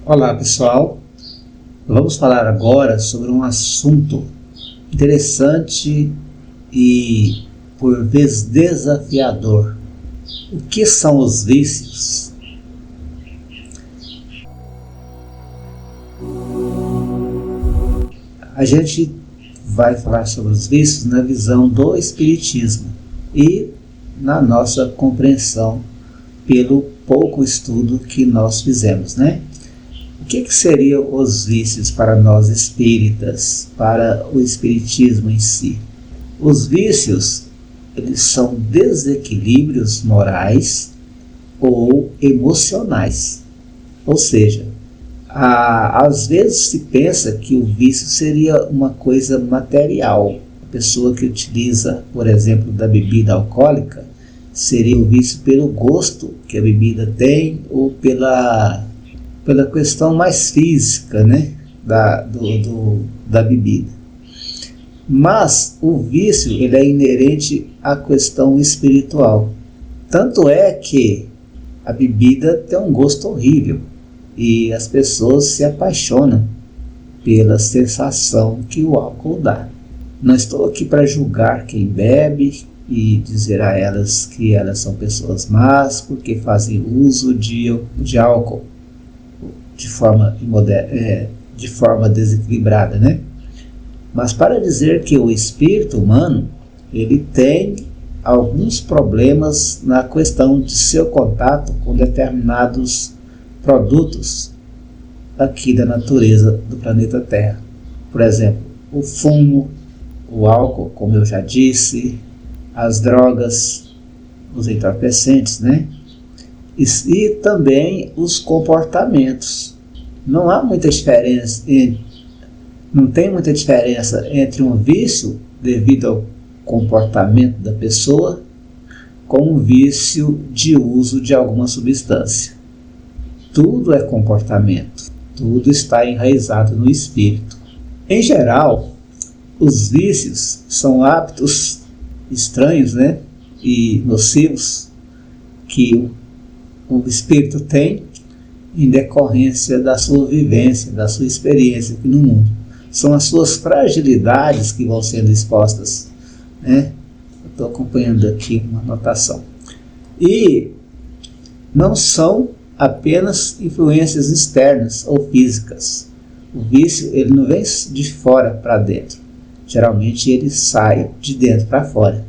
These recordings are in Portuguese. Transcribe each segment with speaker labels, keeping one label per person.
Speaker 1: Olá pessoal, vamos falar agora sobre um assunto interessante e por vezes desafiador. O que são os vícios? A gente vai falar sobre os vícios na visão do Espiritismo e na nossa compreensão pelo pouco estudo que nós fizemos, né? O que seriam os vícios para nós espíritas, para o espiritismo em si? Os vícios, eles são desequilíbrios morais ou emocionais. Ou seja, às vezes se pensa que o vício seria uma coisa material. A pessoa que utiliza, por exemplo, da bebida alcoólica, seria o vício pelo gosto que a bebida tem ou pela questão mais física, né, da bebida. Mas o vício, ele é inerente à questão espiritual. Tanto é que a bebida tem um gosto horrível e as pessoas se apaixonam pela sensação que o álcool dá. Não estou aqui para julgar quem bebe e dizer a elas que elas são pessoas más porque fazem uso de álcool de forma desequilibrada, né? Mas para dizer que o espírito humano, ele tem alguns problemas na questão de seu contato com determinados produtos aqui da natureza do planeta Terra. Por exemplo, o fumo, o álcool, como eu já disse, as drogas, os entorpecentes, né? E também os comportamentos. Não tem muita diferença entre um vício devido ao comportamento da pessoa com um vício de uso de alguma substância. Tudo é comportamento, tudo está enraizado no espírito. Em geral, os vícios são hábitos estranhos, né, e nocivos que o espírito tem em decorrência da sua vivência, da sua experiência aqui no mundo. São as suas fragilidades que vão sendo expostas, né? Eu estou acompanhando aqui uma anotação. E não são apenas influências externas ou físicas. O vício, ele não vem de fora para dentro. Geralmente ele sai de dentro para fora.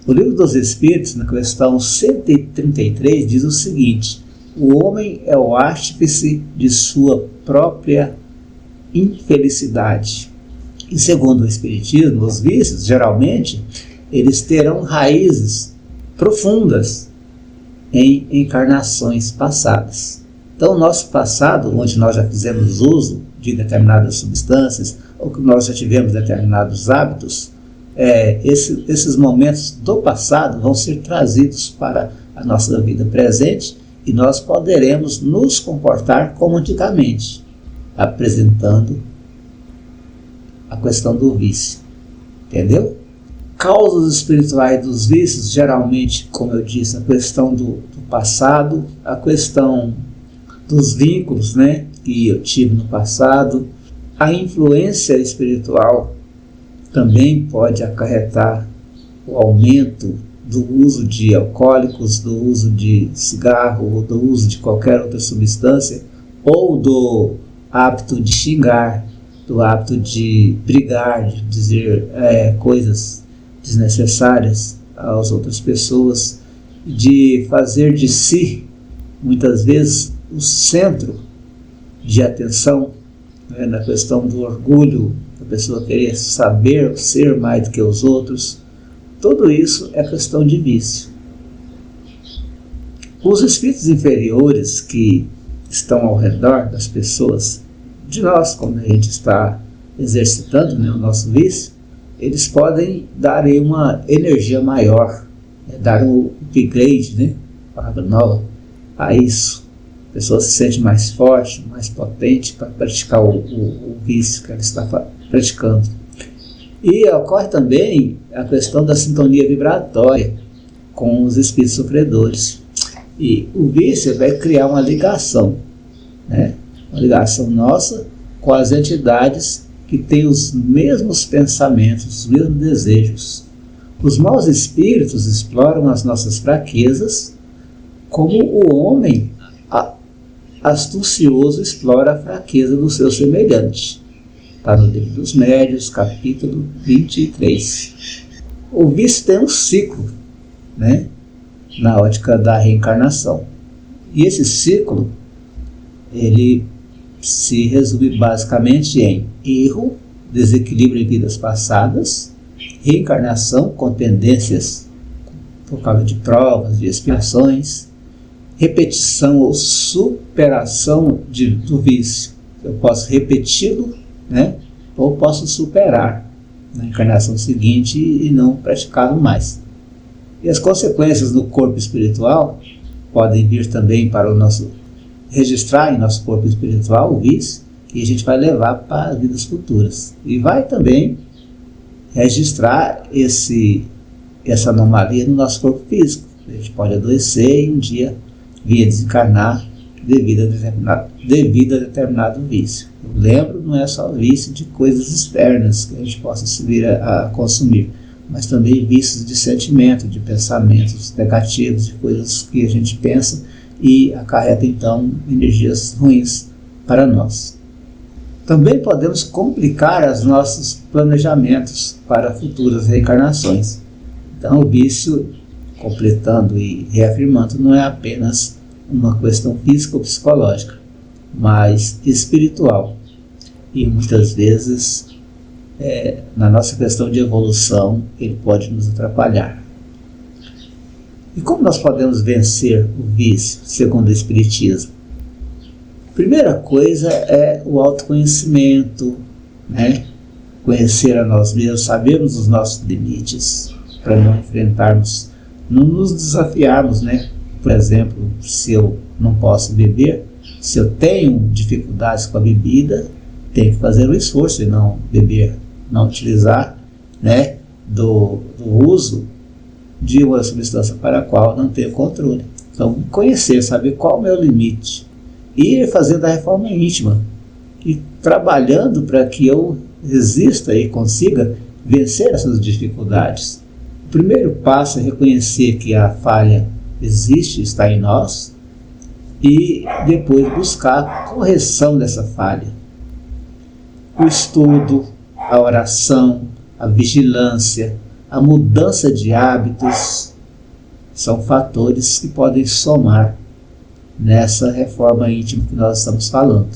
Speaker 1: O Livro dos Espíritos, na questão 133, diz o seguinte: o homem é o artífice de sua própria infelicidade. E segundo o Espiritismo, os vícios, geralmente, eles terão raízes profundas em encarnações passadas. Então, o nosso passado, onde nós já fizemos uso de determinadas substâncias, ou que nós já tivemos determinados hábitos, esses momentos do passado vão ser trazidos para a nossa vida presente e nós poderemos nos comportar como antigamente, apresentando a questão do vício. Entendeu? Causas espirituais dos vícios, geralmente, como eu disse, a questão do passado, a questão dos vínculos, né, que eu tive no passado, a influência espiritual também pode acarretar o aumento do uso de alcoólicos, do uso de cigarro, ou do uso de qualquer outra substância, ou do hábito de xingar, do hábito de brigar, de dizer coisas desnecessárias às outras pessoas, de fazer de si, muitas vezes, o centro de atenção, né, na questão do orgulho, a pessoa querer saber, ser mais do que os outros. Tudo isso é questão de vício. Os espíritos inferiores que estão ao redor das pessoas, de nós, quando a gente está exercitando, né, o nosso vício, eles podem dar aí uma energia maior, dar um upgrade, né, palavra nova, a isso. A pessoa se sente mais forte, mais potente para praticar o vício que ela está praticando. E ocorre também a questão da sintonia vibratória com os espíritos sofredores. E o vício vai criar uma ligação, né? uma ligação nossa com as entidades que têm os mesmos pensamentos, os mesmos desejos. Os maus espíritos exploram as nossas fraquezas, como o homem astucioso explora a fraqueza do seu semelhante. Está no Livro dos Médiuns, capítulo 23. O vício tem um ciclo, né, na ótica da reencarnação. E esse ciclo, ele se resume basicamente em erro, desequilíbrio em vidas passadas, reencarnação com tendências por causa de provas, de expiações, repetição ou superação do vício. Eu posso repeti-lo, né, ou posso superar na encarnação seguinte e não praticá-lo mais. E as consequências no corpo espiritual podem vir também para o nosso, registrar em nosso corpo espiritual o vício, que a gente vai levar para as vidas futuras. E vai também registrar essa anomalia no nosso corpo físico. A gente pode adoecer e um dia vir a desencarnar devido a determinado vício. Eu lembro, não é só vício de coisas externas que a gente possa vir a consumir, mas também vícios de sentimento, de pensamentos negativos, de coisas que a gente pensa e acarreta então energias ruins para nós. Também podemos complicar os nossos planejamentos para futuras reencarnações. Então o vício, completando e reafirmando, não é apenas uma questão física ou psicológica, mas espiritual. E muitas vezes, na nossa questão de evolução, ele pode nos atrapalhar. E como nós podemos vencer o vício, segundo o Espiritismo? Primeira coisa é o autoconhecimento, né? Conhecer a nós mesmos, sabermos os nossos limites, para não enfrentarmos, não nos desafiarmos, né? Por exemplo, se eu não posso beber, se eu tenho dificuldades com a bebida, tenho que fazer um esforço e não beber, não utilizar, né, do uso de uma substância para a qual não tenho controle. Então, conhecer, saber qual é o meu limite, ir fazendo a reforma íntima e trabalhando para que eu resista e consiga vencer essas dificuldades. O primeiro passo é reconhecer que a falha existe, está em nós, e depois buscar a correção dessa falha. O estudo, a oração, a vigilância, a mudança de hábitos são fatores que podem somar nessa reforma íntima que nós estamos falando.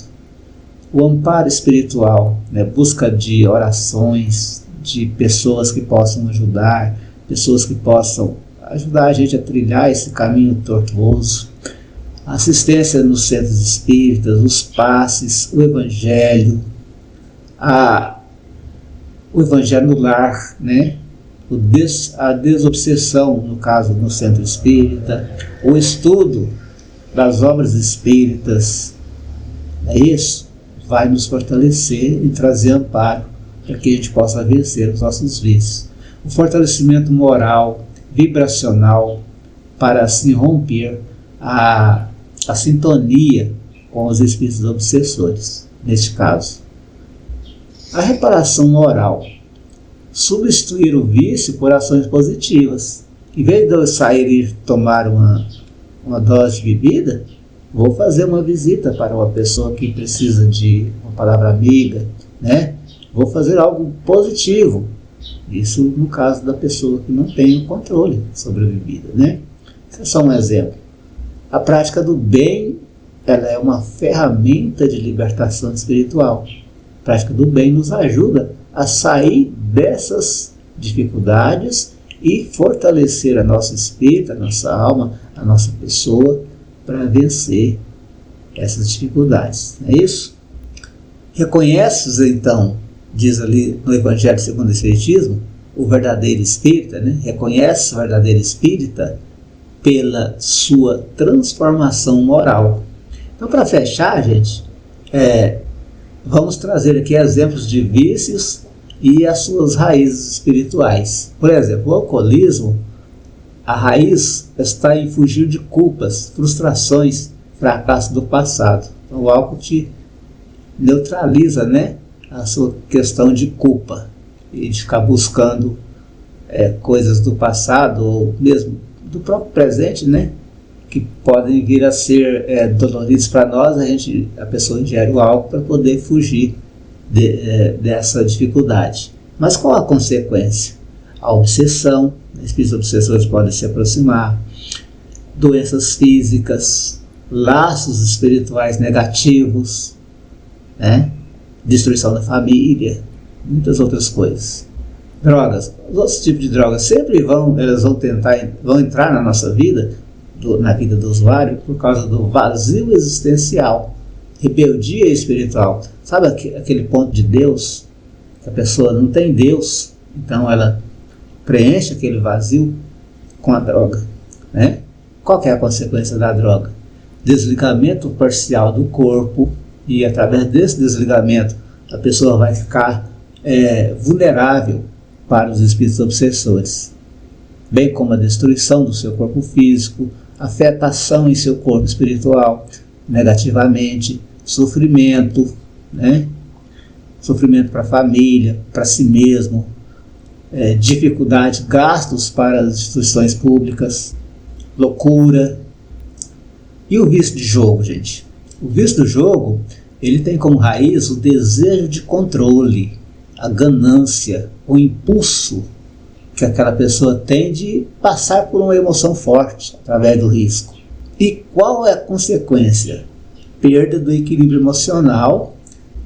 Speaker 1: O amparo espiritual, né, busca de orações, de pessoas que possam ajudar, pessoas que possam ajudar a gente a trilhar esse caminho tortuoso, a assistência nos centros espíritas, os passes, o evangelho, o evangelho no lar, né? A desobsessão, no caso no centro espírita, o estudo das obras espíritas, isso vai nos fortalecer e trazer amparo para que a gente possa vencer os nossos vícios. O fortalecimento moral, vibracional, para assim romper a sintonia com os espíritos obsessores, neste caso. A reparação moral, substituir o vício por ações positivas. Em vez de eu sair e tomar uma dose de bebida, vou fazer uma visita para uma pessoa que precisa de uma palavra amiga, né? Vou fazer algo positivo. Isso no caso da pessoa que não tem o controle sobre a bebida, né? Isso é só um exemplo. A prática do bem, ela é uma ferramenta de libertação espiritual. A prática do bem nos ajuda a sair dessas dificuldades e fortalecer a nossa espírito, a nossa alma, a nossa pessoa para vencer essas dificuldades. Não é isso? Reconheces então, diz ali no Evangelho segundo o Espiritismo, o verdadeiro espírita, né? Reconhece o verdadeiro espírita pela sua transformação moral. Então, para fechar, gente, vamos trazer aqui exemplos de vícios e as suas raízes espirituais. Por exemplo, o alcoolismo, a raiz está em fugir de culpas, frustrações, fracassos do passado. Então, o álcool te neutraliza, né, a sua questão de culpa e de ficar buscando coisas do passado ou mesmo do próprio presente, né, que podem vir a ser doloridos para nós. A pessoa ingere o álcool para poder fugir dessa dificuldade. Mas qual a consequência? A obsessão, espíritos obsessores podem se aproximar, doenças físicas, laços espirituais negativos, né? Destruição da família, muitas outras coisas. Drogas, os outros tipos de drogas sempre vão entrar na nossa vida, na vida do usuário, por causa do vazio existencial, rebeldia espiritual. Sabe aquele ponto de Deus, que a pessoa não tem Deus, então ela preenche aquele vazio com a droga, né? Qual que é a consequência da droga? Desligamento parcial do corpo, e através desse desligamento a pessoa vai ficar vulnerável para os espíritos obsessores, bem como a destruição do seu corpo físico, afetação em seu corpo espiritual negativamente, sofrimento, né? Sofrimento para a família, para si mesmo, dificuldade, gastos para as instituições públicas, loucura. E o vício de jogo, gente? O vício do jogo, ele tem como raiz o desejo de controle, a ganância, o impulso que aquela pessoa tem de passar por uma emoção forte através do risco. E qual é a consequência? Perda do equilíbrio emocional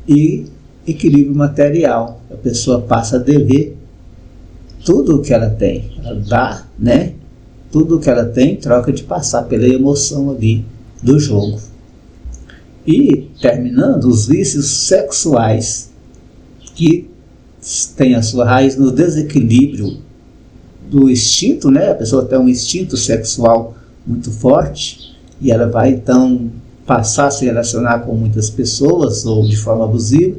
Speaker 1: e equilíbrio material. A pessoa passa a dever tudo o que ela tem. Ela dá, né? Tudo o que ela tem, troca de passar pela emoção ali do jogo. E, terminando, os vícios sexuais, que têm a sua raiz no desequilíbrio do instinto, né? A pessoa tem um instinto sexual muito forte e ela vai, então, passar a se relacionar com muitas pessoas ou de forma abusiva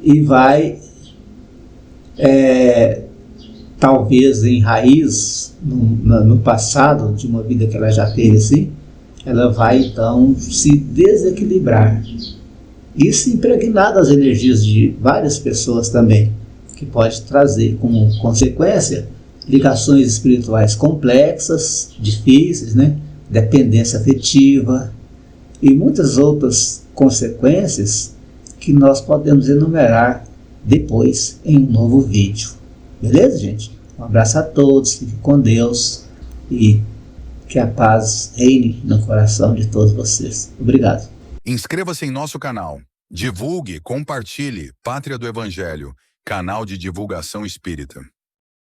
Speaker 1: e vai, talvez em raiz, no passado, de uma vida que ela já teve assim, ela vai então se desequilibrar e se impregnar das energias de várias pessoas também, que pode trazer como consequência ligações espirituais complexas, difíceis, né? Dependência afetiva e muitas outras consequências que nós podemos enumerar depois em um novo vídeo. Beleza, gente? Um abraço a todos, fiquem com Deus e que a paz reine no coração de todos vocês. Obrigado.
Speaker 2: Inscreva-se em nosso canal. Divulgue, compartilhe. Pátria do Evangelho, canal de divulgação espírita.